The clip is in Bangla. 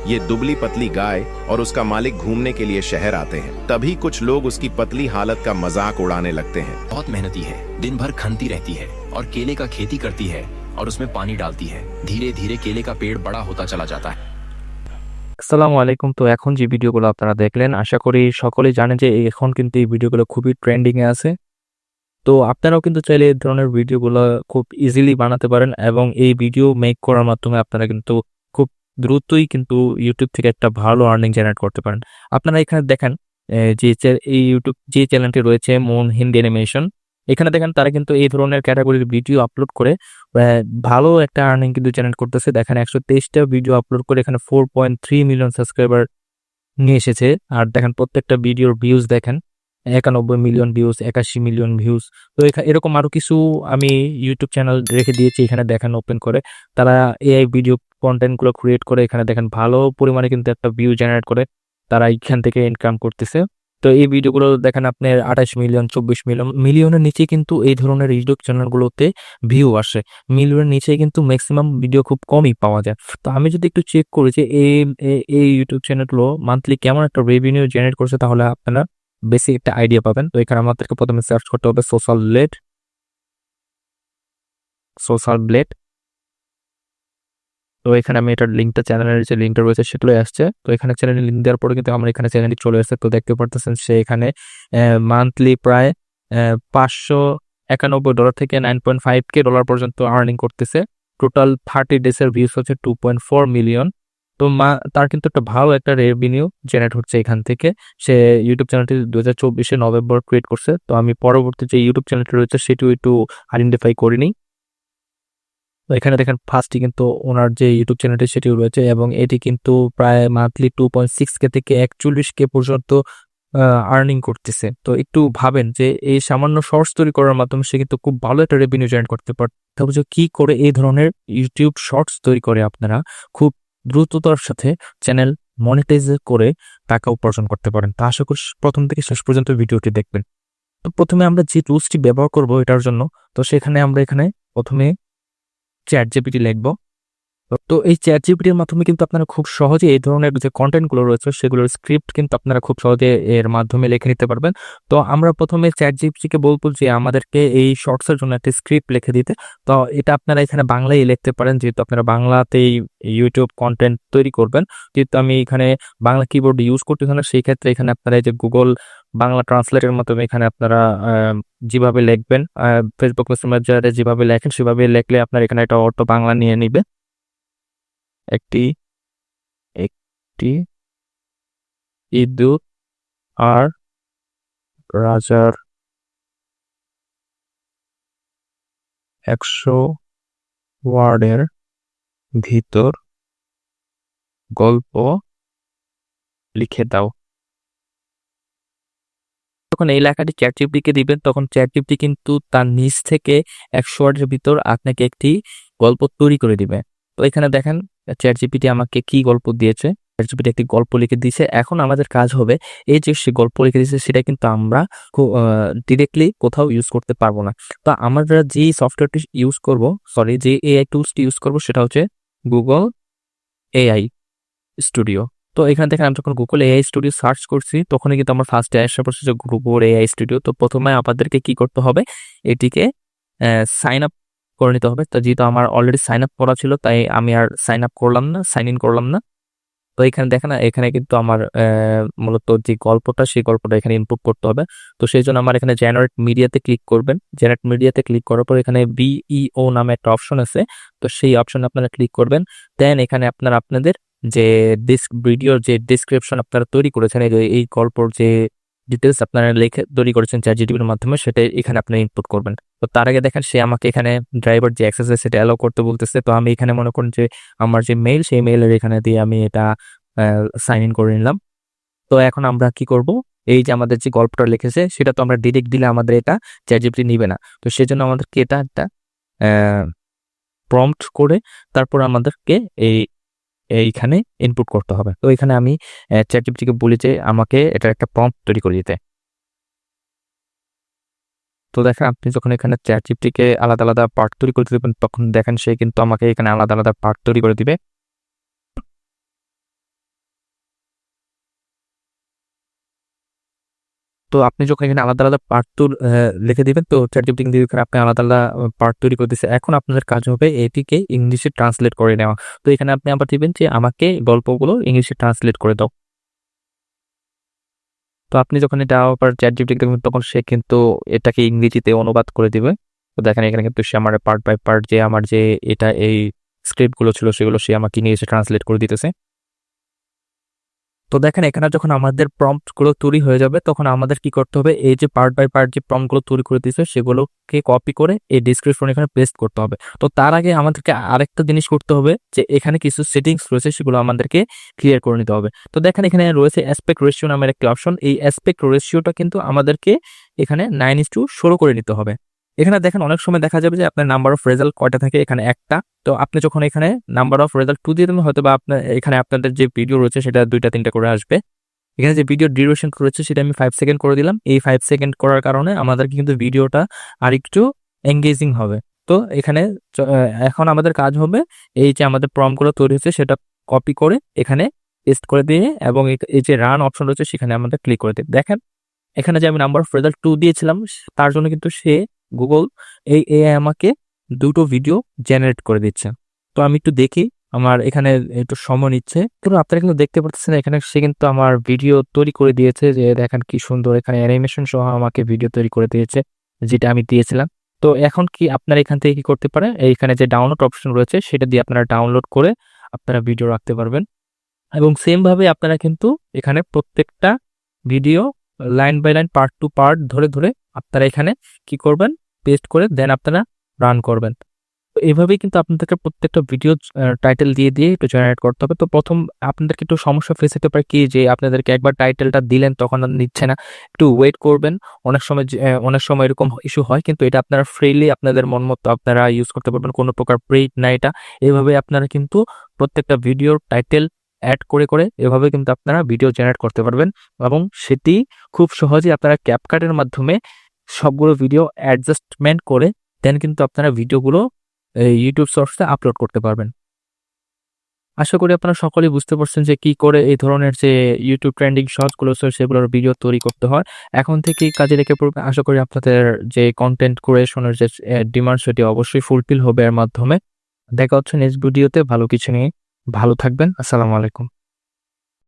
ये दुबली पतली गाय और उसका मालिक घूमने के लिए शहर आते हैं। तभी कुछ लोग उसकी पतली हालत का मजाक उड़ाने लगते हैं। बहुत मेहनती है, दिन भर खनती रहती है और केले का खेती करती है और उसमें पानी डालती है। धीरे धीरे केले का पेड़ बड़ा होता चला जाता है। আসসালামু আলাইকুম। তো এখন যে ভিডিওগুলো আপনারা দেখলেন, আশা করি সকলেই জানেন যে এখন কিন্তু এই ভিডিওগুলো খুবই ট্রেন্ডিং এ আছে। তো আপনারাও কিন্তু চাইলে এই ধরনের ভিডিওগুলো খুব ইজিলি বানাতে পারেন এবং এই ভিডিও মেক করার মাধ্যমে আপনারা কিন্তু খুব দ্রুতই কিন্তু ইউটিউব থেকে একটা ভালো আর্নিং জেনারেট করতে পারেন। আপনারা এখানে দেখেন এই ইউটিউব যে চ্যানেলটি রয়েছে মুন হিন্দি অ্যানিমেশন, এখানে দেখেন তারা কিন্তু এই ধরনের ক্যাটাগরির ভিডিও আপলোড করে ভালো একটা আর্নিং কিন্তু জেনারেট করতেছে। দেখেন 123টা ভিডিও আপলোড করে এখানে 4.3 মিলিয়ন সাবস্ক্রাইবার নিয়ে এসেছে। আর দেখেন প্রত্যেকটা ভিডিওর ভিউজ দেখেন 91 মিলিয়ন ভিউজ, 81 মিলিয়ন ভিউজ। তো এরকম আরো কিছু আমি ইউটিউব চ্যানেল রেখে দিয়েছি, এখানে দেখেন ওপেন করে তারা এআই ভিডিও কন্টেন্ট গুলো ক্রিয়েট করে এখানে দেখেন ভালো পরিমাণে কিন্তু একটা ভিউ জেনারেট করে তারা এখান থেকে ইনকাম করতেছে। তো এই ভিডিওগুলো দেখেন আপনার 28 মিলিয়ন, 24 মিলিয়ন, মিলিয়নের নিচে কিন্তু এই ধরনের ইউটিউব চ্যানেলগুলোতে ভিউ আসে। মিলিয়নের নিচে কিন্তু ম্যাক্সিমাম ভিডিও খুব কমই পাওয়া যায়। তো আমি যদি একটু চেক করি যে এই ইউটিউব চ্যানেলগুলো মান্থলি কেমন একটা রেভিনিউ জেনারেট করছে, তাহলে আপনারা বেসিক একটা আইডিয়া পাবেন। তো এখানে আমাদেরকে প্রথমে সার্চ করতে হবে সোশ্যাল ব্লেড। তো এখানে আমি এটার লিঙ্কটা, চ্যানেলের যে লিঙ্কটা রয়েছে সেটা আসছে। তো এখানে চ্যানেলের লিঙ্ক দেওয়ার পরে কিন্তু আমার এখানে চ্যানেলটি চলে আসছে। তো দেখতে পারতেছেন সে এখানে মান্থলি প্রায় $591 থেকে $9.5K পর্যন্ত আর্নিং করতেছে। টোটাল 30 ডেজের ভিউজ হচ্ছে 2.4 মিলিয়ন। তো তার কিন্তু একটা ভালো একটা রেভিনিউ জেনারেট হচ্ছে এখান থেকে। সে ইউটিউব চ্যানেলটি 2024 নভেম্বর ক্রিয়েট করছে। তো আমি পরবর্তী যে ইউটিউব চ্যানেলটি রয়েছে সেটিও একটু আইডেন্টিফাই করিনি। তো এখানে দেখেন ফার্স্টই কিন্তু ওনার যে ইউটিউব চ্যানেলটি সেটিও রয়েছে এবং এটি কিন্তু প্রায় মান্থলি 2.6K থেকে 41K পর্যন্ত আর্নিং করতেছে। তো একটু ভাবেন যে এই সামান্য শর্টস তৈরি করার মাধ্যমে সে কিন্তু খুব ভালো একটা রেভিনিউ জেনারেট করতে পারে। তবে যে কি করে এই ধরনের ইউটিউব শর্টস তৈরি করে আপনারা খুব দ্রুততার সাথে চ্যানেল মনিটাইজ করে টাকা উপার্জন করতে পারেন। তা আশা করি প্রথম থেকে শেষ পর্যন্ত ভিডিওটি দেখবেন। তো প্রথমে আমরা যে টুলসটি ব্যবহার করব এটার জন্য, তো সেখানে আমরা এখানে প্রথমে চ্যাটজিপিটি লিখব। তো এই চ্যাটজিপিটির মাধ্যমে কিন্তু আপনারা খুব সহজে এই ধরনের যে কন্টেন্টগুলো রয়েছে সেগুলোর স্ক্রিপ্ট কিন্তু আপনারা খুব সহজে এর মাধ্যমে লিখে নিতে পারবেন। তো আমরা প্রথমে চ্যাটজিপিটিকে বলবো যে আমাদেরকে এই শর্টসের জন্য একটা স্ক্রিপ্ট লিখে দিতে। তো এটা আপনারা এখানে বাংলায় লিখতে পারেন, যেহেতু আপনারা বাংলাতেই ইউটিউব কন্টেন্ট তৈরি করবেন। যেহেতু আমি এখানে বাংলা কিবোর্ড ইউজ করতেছি না, সেই ক্ষেত্রে এখানে আপনারা এই যে গুগল বাংলা ট্রান্সলেটের মাধ্যমে এখানে আপনারা যেভাবে লিখবেন, ফেসবুক মেসেঞ্জারে যেভাবে লেখেন সেভাবে লিখলে আপনার এখানে একটা অটো বাংলা নিয়ে নিবে। একটি ইঁদুর আর রাজার 100 ওয়ার্ডের ভিতর গল্প লিখে দাও। যখন এই লেখাটি চ্যাটজিপিটিকে দিবেন তখন চ্যাটজিপিটি কিন্তু তার নিজ থেকে 100 ওয়ার্ডের ভিতর আপনাকে একটি গল্প তৈরি করে দিবে। তো এখানে দেখেন চ্যাটজিপিটি আমাকে কি গল্প দিয়েছে, চ্যাটজিপিটি একটি গল্প লিখে দিয়েছে। এখন আমাদের কাজ হবে এই যে সে গল্প লিখে দিয়েছে সেটা কিন্তু আমরা ডিরেক্টলি কোথাও ইউজ করতে পারবো না। তো আমরা যে সফটওয়্যারটি ইউজ করব, যে এআই টুলসটি ইউজ করব সেটা হচ্ছে গুগল এআই স্টুডিও। তো এখানে দেখেন আমি যখন গুগল এআই স্টুডিও সার্চ করছি তখনই কিন্তু আমার ফার্স্টে আসা পড়ছে যে গুগল এআই স্টুডিও। তো প্রথমে আমাদেরকে কি করতে হবে, এটিকে সাইন আপ করে নিতে হবে। তো যেহেতু আমার অলরেডি সাইন আপ করা ছিল তাই আমি আর সাইন ইন করলাম না। তো এখানে দেখেন এখানে কিন্তু আমার মূলত যে গল্পটা সেই গল্পটা এখানে ইনপুট করতে হবে। তো সেই জন্য আমার এখানে জেনারেট মিডিয়াতে ক্লিক করবেন। জেনারেট মিডিয়াতে ক্লিক করার পর এখানে বিইও নামে একটা অপশন আছে, তো সেই অপশনে আপনারা ক্লিক করবেন। দেন এখানে আপনারা আপনাদের যে ভিডিওর যে ডেসক্রিপশন আপনারা তৈরি করেছেন, এই গল্পর যে ডিটেলস আপনারা লিখে তৈরি করেছেন চ্যাটজিপিটির মাধ্যমে সেটা এখানে আপনি ইনপুট করবেন। তো তার আগে দেখেন সে আমাকে এখানে ড্রাইভার যে অ্যাক্সেস আছে সেটা অ্যালাউ করতে বলতেছে। তো আমি এখানে মনে করেন যে আমার যে মেইল সেই মেইলের এখানে দিয়ে আমি এটা সাইন ইন করে নিলাম। তো এখন আমরা কি করব, এই যে আমাদের যে গল্পটা লিখেছে সেটা তো আমরা ডিরেক্ট দিলে আমাদের এটা চ্যাটজিপিটি নিবে না। তো সেজন্য আমাদেরকে এটা একটা প্রম্পট করে তারপর আমাদেরকে এইখানে ইনপুট করতে হবে। তো এখানে আমি চ্যাটজিপিটিকে বলি যে আমাকে এটা একটা প্রম্পট তৈরি করে দিতে। তো দেখেন আপনি যখন এখানে চ্যাটজিপিটিকে আলাদা আলাদা পার্ট তৈরি করে দিবেন তখন দেখেন সে কিন্তু আমাকে এখানে আলাদা আলাদা পার্ট তৈরি করে দিবে। তো আপনি যখন এখানে আলাদা আলাদা পার্ট লিখে দিবেন, তো চ্যাটজিপিটি কিন্তু এখানে আপনি আলাদা আলাদা পার্ট তৈরি করে দিচ্ছে। এখন আপনাদের কাজ হবে এটিকে ইংলিশে ট্রান্সলেট করে নেওয়া। তো এখানে আপনি আবার দিবেন যে আমাকে গল্পগুলো ইংলিশে ট্রান্সলেট করে দাও। তো আপনি যখন এটা আবার চ্যাটজিপিটি দেখবেন তখন সে কিন্তু এটাকে ইংরেজিতে অনুবাদ করে দিবে। তো দেখেন এখানে কিন্তু সে আমার পার্ট বাই পার্ট যে আমার যে এটা এই স্ক্রিপ্টগুলো ছিল সেগুলো সে আমাকে ইংলিশে ট্রান্সলেট করে দিতেছে। তো দেখেন এখানে যখন আমাদের প্রম্পটগুলো তৈরি হয়ে যাবে তখন আমাদের কি করতে হবে, এই যে পার্ট বাই পার্ট যে প্রম্পটগুলো তৈরি করে দিয়েছে সেগুলোকে কপি করে এই ডেসক্রিপশন এখানে পেস্ট করতে হবে। তো তার আগে আমাদেরকে আরেকটা জিনিস করতে হবে যে এখানে কিছু সেটিংস রয়েছে সেগুলো আমাদেরকে ক্লিয়ার করে নিতে হবে। তো দেখেন এখানে রয়েছে অ্যাসপেক্ট রেশিও নামের একটি অপশন। এই অ্যাসপেক্ট রেশিওটা কিন্তু আমাদেরকে এখানে 9:16 করে নিতে হবে। এখানে দেখেন অনেক সময় দেখা যাবে যে আপনার নাম্বার অফ রেজাল্ট কয়টা থাকে, এখানে একটা। তো আপনি যখন এখানে নাম্বার অফ রেজাল্ট 2 দিয়ে দেবেন হয়তো বা আপনার এখানে আপনাদের যে ভিডিও রয়েছে সেটা 2-3টা করে আসবে। এখানে যে ভিডিও ডিউরেশন রয়েছে সেটা আমি 5 সেকেন্ড করে দিলাম। এই 5 সেকেন্ড করার কারণে আমাদের কিন্তু ভিডিওটা আরেকটু এঙ্গেজিং হবে। তো এখানে এখন আমাদের কাজ হবে এই যে আমাদের প্রম্পটগুলো তৈরি হয়েছে সেটা কপি করে এখানে পেস্ট করে দিয়ে এবং এই যে রান অপশন রয়েছে সেখানে আমাদের ক্লিক করে দিই। দেখেন এখানে যে আমি নাম্বার অফ রেজাল্ট 2 দিয়েছিলাম তার জন্য কিন্তু সে গুগল এই এআই আমাকে 2টো ভিডিও জেনারেট করে দিচ্ছে। তো আমি একটু দেখি, আমার এখানে একটু সময় নিচ্ছে। তো আপনারা কিন্তু দেখতে পাচ্ছেন এখানে সে কিন্তু আমার ভিডিও তৈরি করে দিয়েছে, যে দেখেন কি সুন্দর এখানে অ্যানিমেশন সহ আমাকে ভিডিও তৈরি করে দিয়েছে যেটা আমি দিয়েছিলাম। তো এখন কি আপনারা এখান থেকে কি করতে পারেন, এইখানে যে ডাউনলোড অপশন রয়েছে সেটা দিয়ে আপনারা ডাউনলোড করে আপনারা ভিডিও রাখতে পারবেন। এবং সেম ভাবে আপনারা কিন্তু এখানে প্রত্যেকটা video line by line part to part ধরে ধরে আপনারা এখানে কি করবেন, পেস্ট করে দেন আপনারা রান করবেন। তো এইভাবেই কিন্তু আপনাদেরকে প্রত্যেকটা ভিডিও টাইটেল দিয়ে দিয়ে একটু জেনারেট করতে হবে। তো প্রথম আপনাদেরকে একটু সমস্যা ফেস হতে পারে কি, যে আপনাদেরকে একবার টাইটেলটা দিলেন তখন আর নিচ্ছে না, একটু ওয়েট করবেন। অনেক সময় এরকম ইস্যু হয়, কিন্তু এটা আপনারা ফ্রিলি আপনাদের মন মতো আপনারা ইউজ করতে পারবেন, কোনো প্রকার পেইড না এটা। এইভাবে আপনারা কিন্তু প্রত্যেকটা ভিডিওর টাইটেল অ্যাড করে করে এভাবে কিন্তু আপনারা ভিডিও জেনারেট করতে পারবেন এবং সেটি খুব সহজেই আপনারা ক্যাপকাটের মাধ্যমে সবগুলো ভিডিও অ্যাডজাস্টমেন্ট করে দেন কিন্তু আপনারা ভিডিওগুলো ইউটিউব সোর্সে আপলোড করতে পারবেন। আশা করি আপনারা সকলেই বুঝতে পারছেন যে কি করে এই ধরনের যে ইউটিউব ট্রেন্ডিং শর্টসগুলো সেগুলোর ভিডিও তৈরি করতে হয়। এখন থেকেই কাজে লেগে পড়বে। আশা করি আপনাদের যে কন্টেন্ট ক্রিয়েশনের যে ডিমান্ড সেটি অবশ্যই ফুলফিল হবে এর মাধ্যমে। দেখা হচ্ছে নেক্সট ভিডিওতে ভালো কিছু নিয়ে। ভালো থাকবেন। আসসালামু আলাইকুম।